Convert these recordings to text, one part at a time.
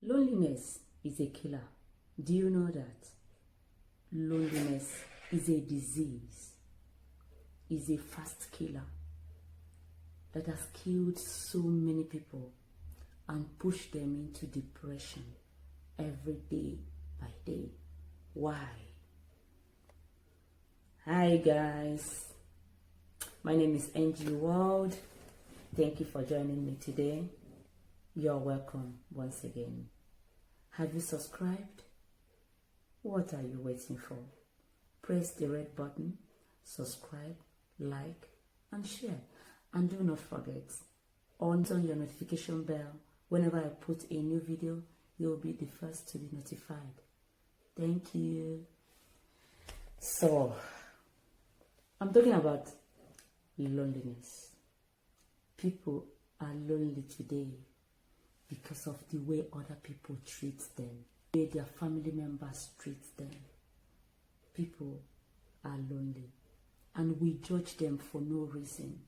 Loneliness is a killer. Do you know that? Loneliness is a disease, is a fast killer that has killed so many people and pushed them into depression every day by day. Why? Hi guys, my name is NG World. Thank you for joining me today. You're welcome once again. Have you subscribed? What are you waiting for? Press the red button, subscribe, like, and share. And do not forget, on your notification bell. Whenever I put a new video, you'll be the first to be notified. Thank you. So, I'm talking about loneliness. People are lonely today because of the way other people treat them, the way their family members treat them. People are lonely and we judge them for no reason.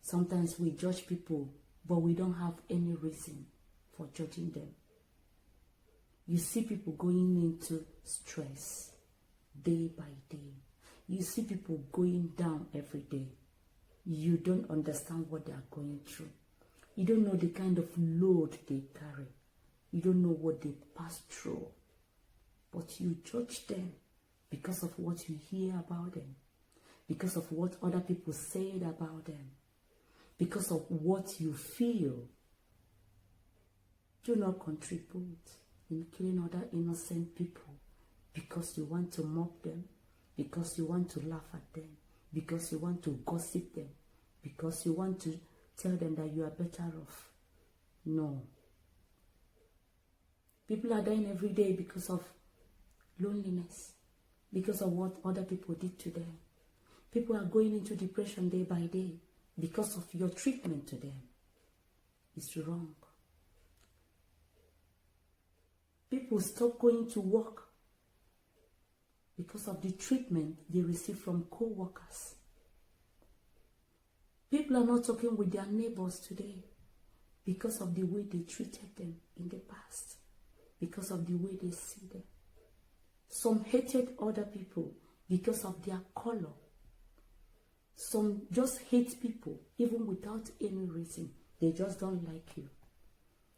Sometimes we judge people, but we don't have any reason for judging them. You see people going into stress day by day. You see people going down every day. You don't understand what they are going through. You don't know the kind of load they carry. You don't know what they pass through. But you judge them because of what you hear about them, because of what other people said about them, because of what you feel. Do not contribute in killing other innocent people because you want to mock them, because you want to laugh at them, because you want to gossip them, because you want to tell them that you are better off. No. People are dying every day because of loneliness, because of what other people did to them. People are going into depression day by day because of your treatment to them. It's wrong. People stop going to work because of the treatment they receive from co-workers. People are not talking with their neighbors today because of the way they treated them in the past, because of the way they see them. Some hated other people because of their color. Some just hate people even without any reason. They just don't like you.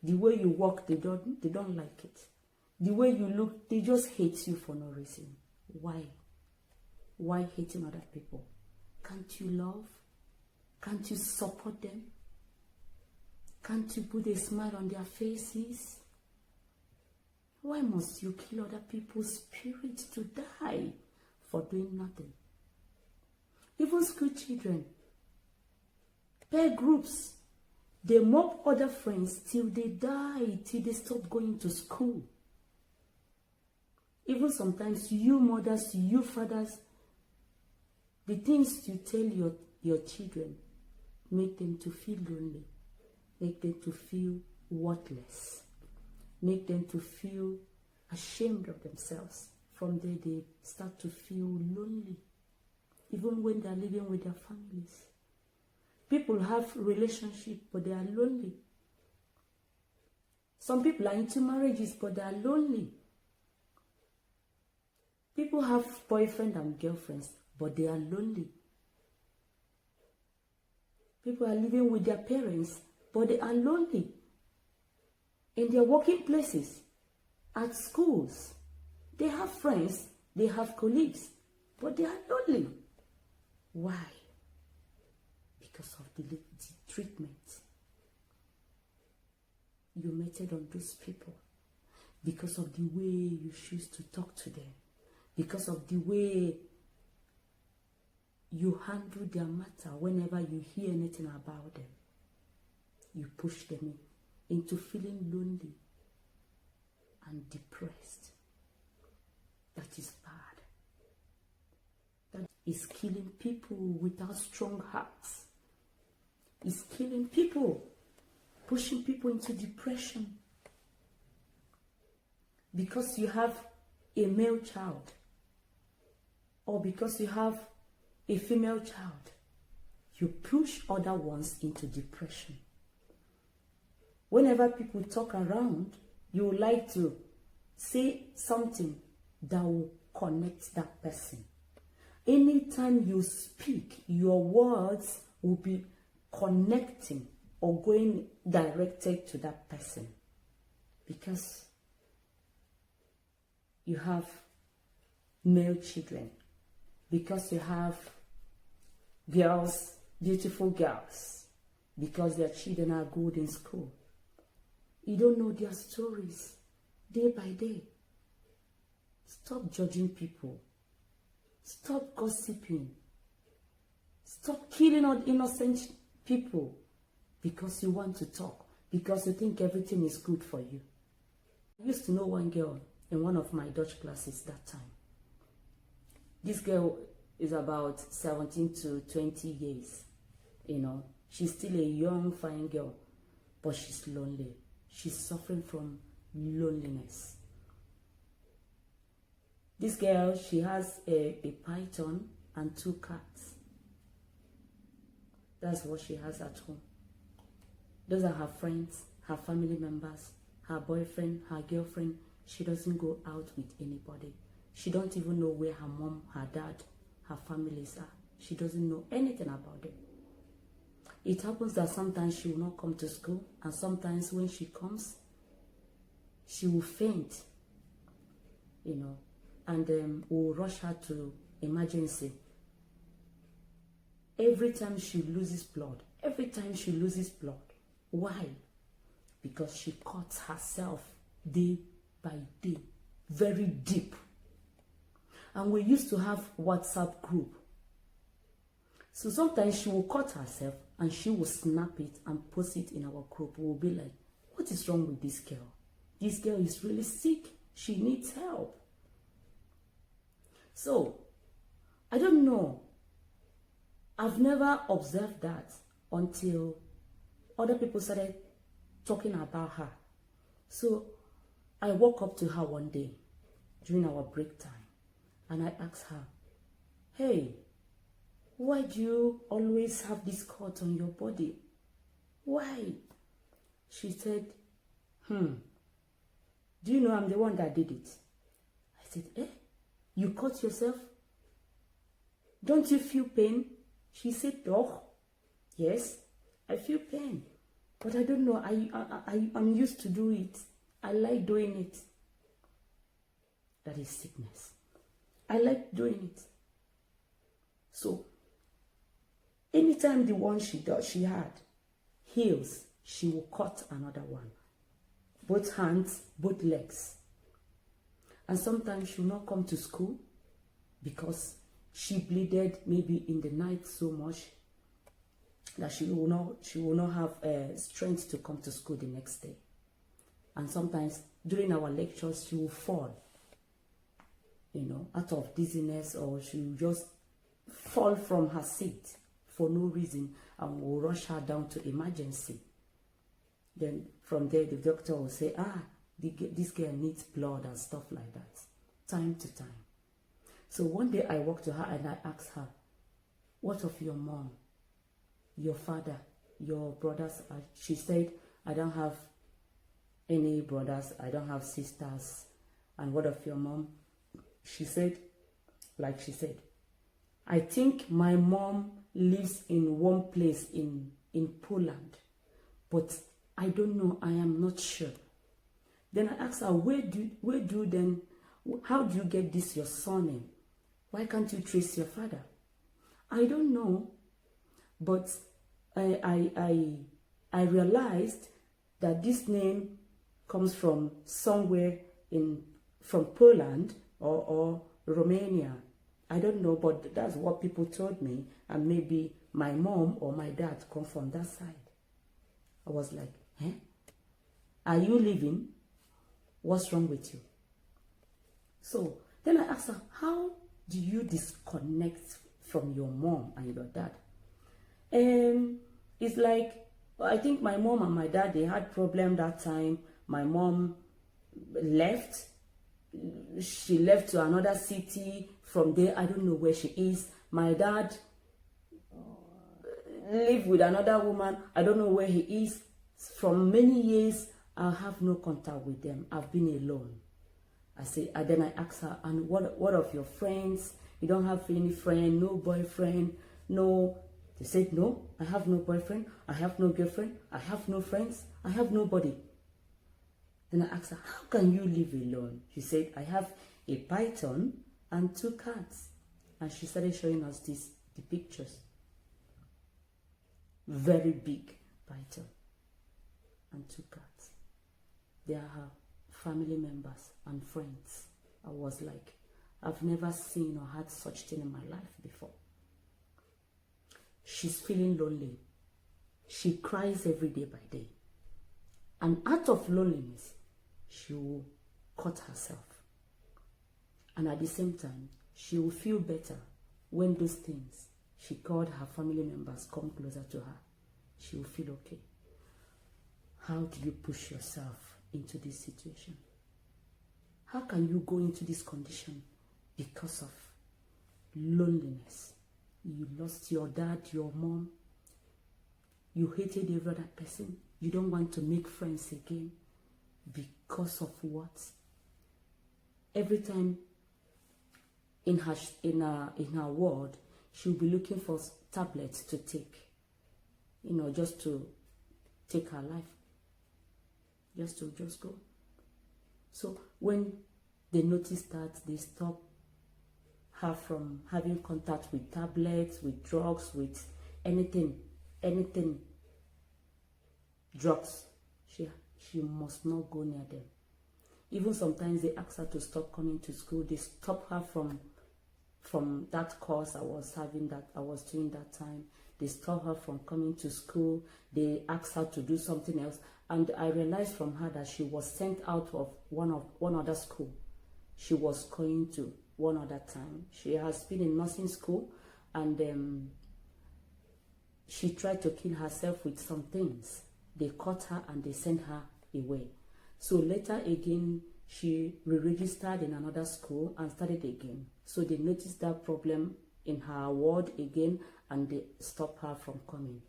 The way you walk, they don't like it. The way you look, they just hate you for no reason. Why? Why hating other people? Can't you love? Can't you support them? Can't you put a smile on their faces? Why must you kill other people's spirits to die for doing nothing? Even school children, peer groups, they mock other friends till they die, till they stop going to school. Even sometimes you mothers, you fathers, the things you tell your children make them to feel lonely, make them to feel worthless, make them to feel ashamed of themselves. From there they start to feel lonely, even when they are living with their families. People have relationships, but they are lonely. Some people are into marriages, but they are lonely. People have boyfriends and girlfriends, but they are lonely. People are living with their parents, but they are lonely. In their working places, at schools, they have friends, they have colleagues, but they are lonely. Why? Because of the treatment you meted on those people, because of the way you choose to talk to them, because of the way you handle their matter. Whenever you hear anything about them, you push them into feeling lonely and depressed. That is bad. That is killing people without strong hearts. It's killing people, pushing people into depression. Because you have a male child, or because you have a female child, you push other ones into depression. Whenever people talk around, You would like to say something that will connect that person. Anytime you speak, your words will be connecting or going directed to that person, because you have male children, because you have girls, beautiful girls, because their children are good in school. You don't know their stories day by day. Stop judging people. Stop gossiping. Stop killing all innocent people because you want to talk, because you think everything is good for you. I used to know one girl in one of my Dutch classes that time. This girl is about 17 to 20 years. She's still a young, fine girl, but she's lonely. She's suffering from loneliness. This girl, she has a python and 2 cats. That's what she has at home. Those are her friends, her family members, her boyfriend, her girlfriend. She doesn't go out with anybody. She don't even know where her mom, her dad, her families are. She doesn't know anything about them. It happens that sometimes she will not come to school, and sometimes when she comes, she will faint, and we'll rush her to emergency. Every time she loses blood. Why? Because she cuts herself day by day, very deep. And we used to have WhatsApp group. So sometimes she will cut herself and she will snap it and post it in our group. We'll be like, what is wrong with this girl? This girl is really sick. She needs help. So, I don't know. I've never observed that until other people started talking about her. So, I woke up to her one day during our break time and I asked her, hey, why do you always have this cut on your body? Why? She said, do you know I'm the one that did it? I said, you cut yourself? Don't you feel pain? She said, oh, yes, I feel pain. But I don't know, I'm used to do it. I like doing it. That is sickness. I like doing it. So, anytime the one she had heals, she will cut another one. Both hands, both legs. And sometimes she will not come to school because she bleeded maybe in the night so much that she will not have strength to come to school the next day. And sometimes during our lectures she will fall, out of dizziness, or she will just fall from her seat for no reason, and we'll rush her down to emergency. Then from there the doctor will say, this girl needs blood and stuff like that, time to time. So one day I walked to her and I asked her, what of your mom, your father, your brothers? She said, I don't have any brothers, I don't have sisters. And what of your mom? She said, I think my mom lives in one place in Poland, but I don't know, I am not sure. Then I asked her, how do you get this your surname? Why can't you trace your father? I don't know, but I realized that this name comes from somewhere from Poland or Romania. I don't know, but that's what people told me, and maybe my mom or my dad come from that side. I was like, are you living? What's wrong with you? So then I asked her, how do you disconnect from your mom and your dad? It's like, I think my mom and my dad, they had problem that time. My mom left. She left to another city. From there, I don't know where she is. My dad lived with another woman. I don't know where he is. From many years, I have no contact with them. I've been alone. I say, and then I asked her, and what of your friends? You don't have any friend, no boyfriend, no. They said, no, I have no boyfriend, I have no girlfriend, I have no friends, I have nobody. Then I asked her, how can you live alone? She said, I have a python and 2 cats. And she started showing us the pictures. Very big python and 2 cats. They are her family members and friends. I was like, I've never seen or had such thing in my life before. She's feeling lonely. She cries every day by day. And out of loneliness, she will cut herself. And at the same time, she will feel better when those things she called her family members come closer to her. She will feel okay. How do you push yourself into this situation? How can you go into this condition because of loneliness? You lost your dad, your mom. You hated every other person. You don't want to make friends again. Because of what? Every time in her world, she'll be looking for tablets to take. Just to take her life. Just go. So when they notice that, they stop her from having contact with tablets, with drugs, with anything, drugs. She must not go near them. Even sometimes they ask her to stop coming to school. They stop her from that course I was doing that time. They stop her from coming to school. They ask her to do something else. And I realized from her that she was sent out of one other school. She was going to one other time. She has been in nursing school, and she tried to kill herself with some things. They caught her and they sent her away. So later again, she re-registered in another school and started again. So they noticed that problem in her ward again, and they stopped her from coming.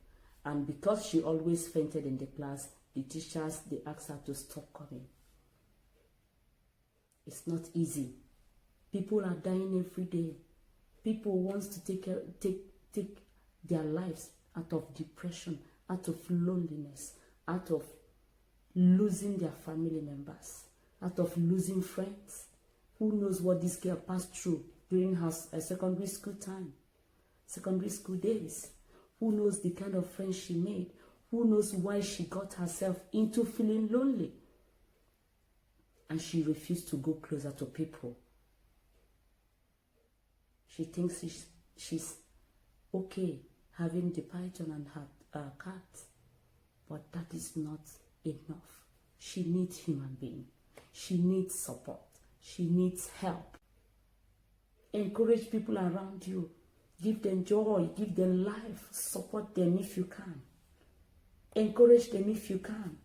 And because she always fainted in the class, the teachers, they asked her to stop coming. It's not easy. People are dying every day. People want to take their lives out of depression, out of loneliness, out of losing their family members, out of losing friends. Who knows what this girl passed through during her secondary school time, secondary school days? Who knows the kind of friends she made? Who knows why she got herself into feeling lonely? And she refused to go closer to people. She thinks she's okay having the python and her cat, but that is not enough. She needs human being. She needs support. She needs help. Encourage people around you. Give them joy. Give them life. Support them if you can. Encourage them if you can.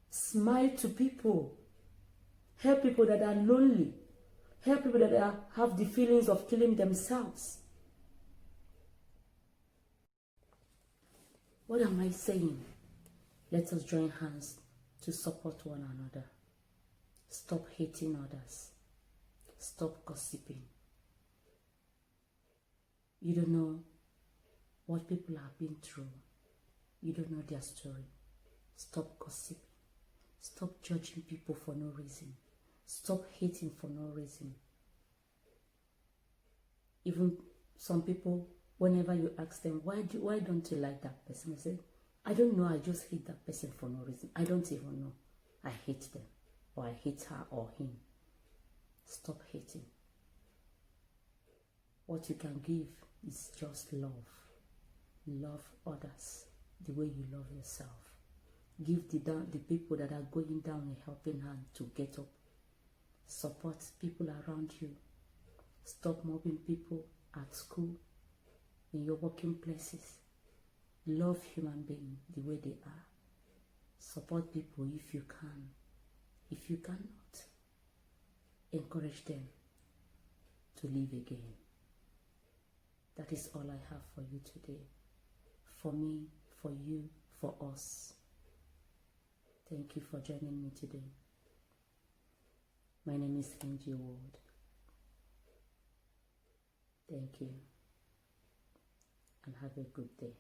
Smile to people. Help people that are lonely. Help people that have the feelings of killing themselves. What am I saying? Let us join hands to support one another. Stop hating others. Stop gossiping. You don't know what people have been through. You don't know their story. Stop gossiping. Stop judging people for no reason. Stop hating for no reason. Even some people, whenever you ask them, why don't you like that person? They say, I don't know, I just hate that person for no reason. I don't even know. I hate them, or I hate her or him. Stop hating. What you can give is just love. Love others the way you love yourself. Give the people that are going down a helping hand to get up. Support people around you. Stop mobbing people at school, in your working places. Love human beings the way they are. Support people if you can. If you cannot, encourage them to live again. That is all I have for you today. For me, for you, for us. Thank you for joining me today. My name is Angie Ward. Thank you and have a good day.